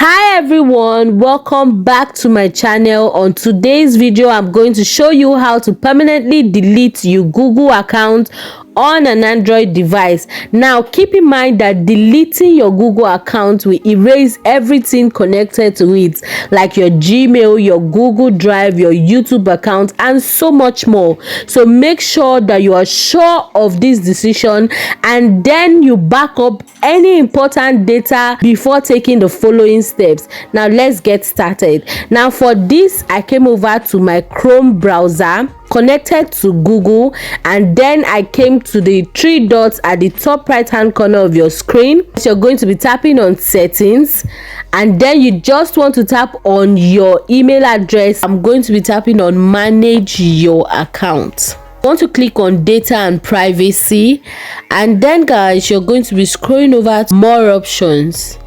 Hi everyone, welcome back to my channel. On today's video I'm going to show you how to permanently delete your Google account on an Android device. Now keep in mind that deleting your Google account will erase everything connected to it, like your Gmail, your Google Drive, your YouTube account, and so much more. So make sure that you are sure of this decision and then you back up any important data before taking the following steps. Now let's get started. Now for this, I came over to my Chrome browser, connected to Google, and then I came to the three dots at the top right hand corner of your screen. So you're going to be tapping on settings, and then you just want to tap on your email address. I'm going to be tapping on manage your account. You want to click on data and privacy, and then guys, you're going to be scrolling over to more options.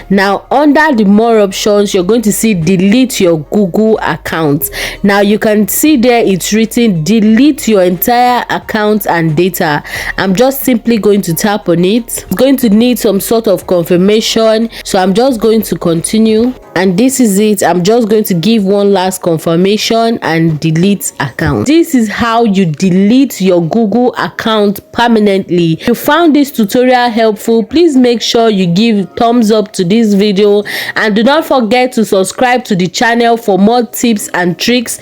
Now under the more options, you're going to see delete your Google account. Now you can see there it's written delete your entire account and data. I'm just simply going to tap on it. It's going to need some sort of confirmation, so I'm just going to continue, and this is it. I'm just going to give one last confirmation and delete account. This is how you delete your Google account permanently. If you found this tutorial helpful, please make sure you give thumbs up to this video and do not forget to subscribe to the channel for more tips and tricks.